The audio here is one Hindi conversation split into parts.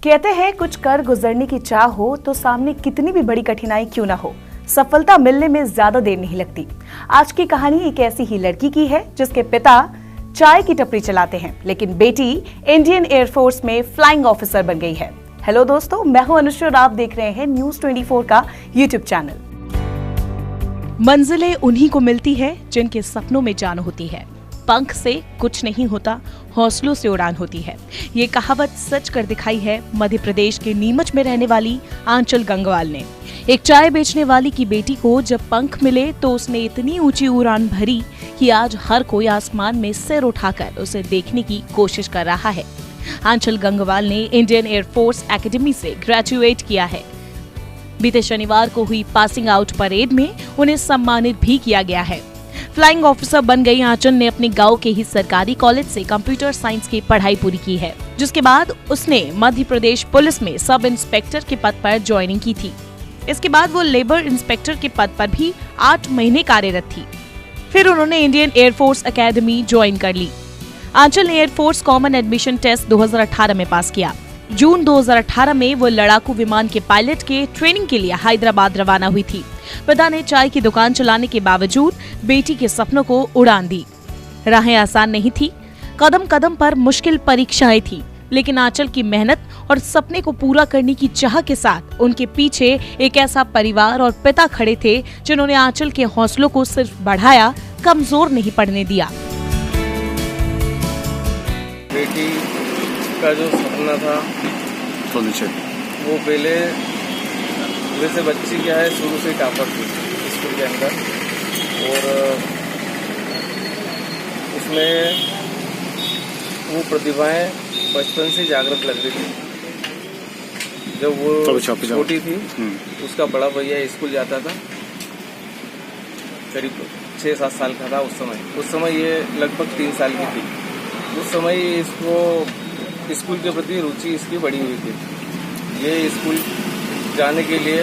कहते हैं कुछ कर गुजरने की चाह हो तो सामने कितनी भी बड़ी कठिनाई क्यों ना हो, सफलता मिलने में ज्यादा देर नहीं लगती। आज की कहानी एक ऐसी ही लड़की की है जिसके पिता चाय की टपरी चलाते हैं, लेकिन बेटी इंडियन एयरफोर्स में फ्लाइंग ऑफिसर बन गई है। हेलो दोस्तों, मैं हूं अनुश्री और आप देख रहे हैं न्यूज़ 24 का यूट्यूब चैनल। मंजिलें उन्हीं को मिलती है जिनके सपनों में जान होती है। पंख से कुछ नहीं होता, हौसलों से उड़ान होती है। ये कहावत सच कर दिखाई है मध्य प्रदेश के नीमच में रहने वाली आंचल गंगवाल ने। एक चाय बेचने वाली की बेटी को जब पंख मिले तो उसने इतनी ऊंची उड़ान भरी कि आज हर कोई आसमान में सिर उठाकर उसे देखने की कोशिश कर रहा है। आंचल गंगवाल ने इंडियन एयरफोर्स एकेडमी से ग्रेजुएट किया है। बीते शनिवार को हुई पासिंग आउट परेड में उन्हें सम्मानित भी किया गया है। फ्लाइंग ऑफिसर बन गई आंचल ने अपने गांव के ही सरकारी कॉलेज से कंप्यूटर साइंस की पढ़ाई पूरी की है, जिसके बाद उसने मध्य प्रदेश पुलिस में सब इंस्पेक्टर के पद पर ज्वाइनिंग की थी। इसके बाद वो लेबर इंस्पेक्टर के पद पर भी 8 महीने कार्यरत थी। फिर उन्होंने इंडियन एयरफोर्स एकेडमी ज्वाइन कर ली। आंचल ने एयरफोर्स कॉमन एडमिशन टेस्ट 2018 में पास किया। जून 2018 में वो लड़ाकू विमान के पायलट के ट्रेनिंग के लिए हैदराबाद रवाना हुई थी। पिता ने चाय की दुकान चलाने के बावजूद बेटी के सपनों को उड़ान दी। राहें आसान नहीं थी, कदम कदम पर मुश्किल परीक्षाएं थी, लेकिन आंचल की मेहनत और सपने को पूरा करने की चाह के साथ उनके पीछे एक ऐसा परिवार और पिता खड़े थे जिन्होंने आंचल के हौसलों को सिर्फ बढ़ाया, कमजोर नहीं पड़ने दिया। बेटी का जो सपना था वो पहले वैसे बच्ची क्या है, शुरू से टॉपर थी स्कूल के अंदर, और उसमें वो प्रतिभाएं बचपन से जागृत लग रही थी। जब वो छोटी थी उसका बड़ा भैया स्कूल जाता था, करीब 6-7 साल का था उस समय ये लगभग 3 साल की थी। उस समय इसको स्कूल के प्रति रुचि इसकी बढ़ी हुई थी। ये स्कूल जाने के लिए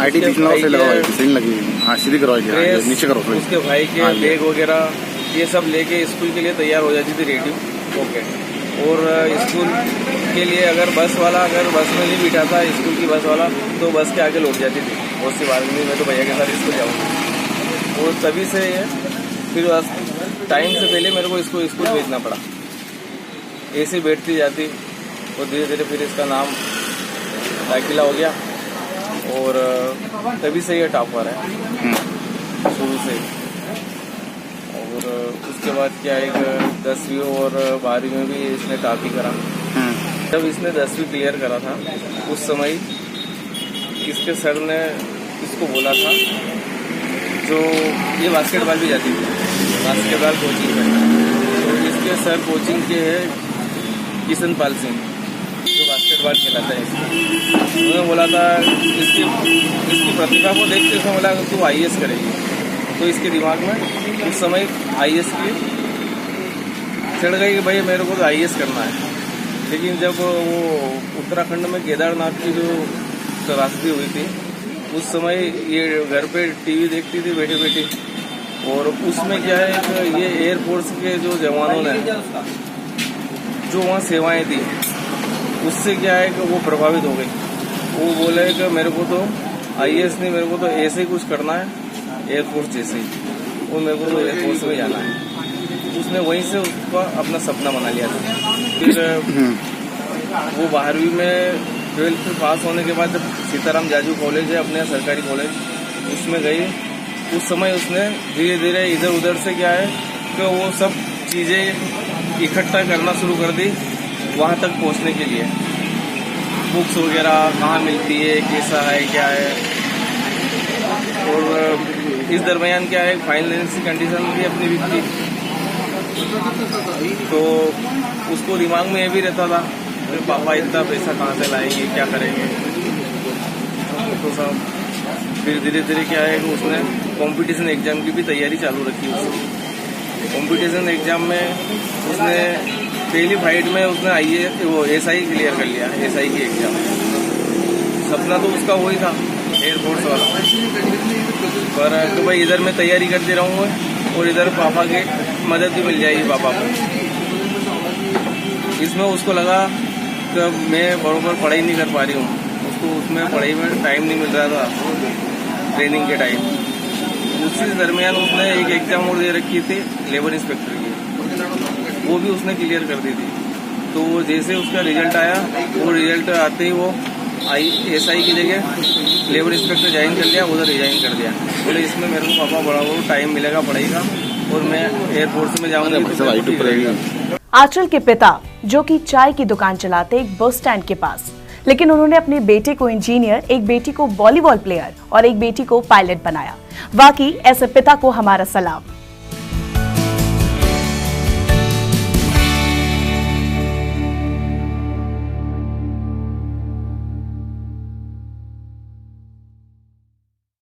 आईटी से लगी सीधी करवाई थी, नीचे करो उसके भाई के बैग वगैरह ये सब लेके स्कूल के लिए तैयार हो जाती थी रेडी होके। और स्कूल के लिए अगर बस में नहीं बिठाता स्कूल की बस वाला तो बस के आगे लौट जाती थी। बहुत सी बार मैं तो भैया के साथ स्कूल जाऊँगी। और तभी से फिर टाइम से पहले मेरे को इसको स्कूल भेजना पड़ा। ऐसे बैठती जाती और धीरे धीरे फिर इसका नाम दाखिला हो गया और तभी से ये टॉपर है शुरू से। और उसके बाद क्या एक 10वीं और 12वीं में भी इसने टॉप ही करा। जब इसने 10वीं क्लियर करा था उस समय इसके सर ने इसको बोला था, जो ये बास्केटबॉल भी जाती थी, बास्केटबॉल कोचिंग में, तो इसके सर कोचिंग के है किशन पाल सिंह, जो बास्केटबॉल खेलाता है। उन्होंने बोला था इसकी प्रतिभा को देख के उसने बोला तू आईएएस करेगी। तो इसके दिमाग में उस समय आईएएस की चढ़ गई कि भाई मेरे को तो आईएएस करना है। लेकिन जब वो उत्तराखंड में केदारनाथ की जो त्रासदी हुई थी उस समय ये घर पे टीवी देखती थी बैठी बैठी, और उसमें क्या है कि ये एयरफोर्स के जो जवानों ने जो वहाँ सेवाएं दी उससे क्या है कि वो प्रभावित हो गई। वो बोले कि मेरे को तो आईएएस नहीं, मेरे को तो ऐसे ही कुछ करना है एयरफोर्स जैसे ही, और मेरे को तो एयरफोर्स में जाना है। उसने वहीं से उसका अपना सपना बना लिया था। फिर वो 12वीं में 12th पास होने के बाद जब सीताराम जाजू कॉलेज है अपने सरकारी कॉलेज, उसमें गई। उस समय उसने धीरे धीरे इधर उधर से क्या है कि वो सब चीज़ें इकट्ठा करना शुरू कर दी वहाँ तक पहुँचने के लिए। बुक्स वगैरह कहाँ मिलती है, कैसा है, क्या है। और इस दरमियान क्या है फाइनेंशियल कंडीशन भी अपनी वीक थी, तो उसको दिमाग में ये भी रहता था कि पापा इतना पैसा कहाँ से लाएंगे, क्या करेंगे। तो सब फिर धीरे धीरे क्या है कि उसने कंपटीशन एग्जाम की भी तैयारी चालू रखी। उसकी कंपटीशन एग्जाम में उसने पहली फाइट में उसने वो एसआई क्लियर कर लिया, एसआई की एग्जाम। सपना तो उसका वही था एयरफोर्स वाला, पर तो भाई इधर मैं तैयारी करते रहूँगा और इधर पापा की मदद भी मिल जाएगी पापा को। इसमें उसको लगा उसका मैं बराबर पढ़ाई नहीं कर पा रही हूँ, उसको उसमें पढ़ाई में टाइम नहीं मिल रहा था ट्रेनिंग के टाइम। उसी दरमियान उसने एक एग्जाम और दे रखी थी लेबर इंस्पेक्टर की, वो भी उसने क्लियर कर दी थी। तो जैसे उसका रिजल्ट आया, वो रिजल्ट आते ही वो SI की जगह लेबर इंस्पेक्टर ज्वाइन कर लिया, उधर रिजाइन कर दिया। बोले इसमें मेरे को पापा बड़ा वो टाइम मिलेगा पढ़ाई का और मैं एयरफोर्स में जाऊंगी तो आंचल के पिता जो कि चाय की दुकान चलाते एक बस स्टैंड के पास, लेकिन उन्होंने अपने बेटे को इंजीनियर, एक बेटी को वॉलीबॉल प्लेयर और एक बेटी को पायलट बनाया। वाकई ऐसे पिता को हमारा सलाम।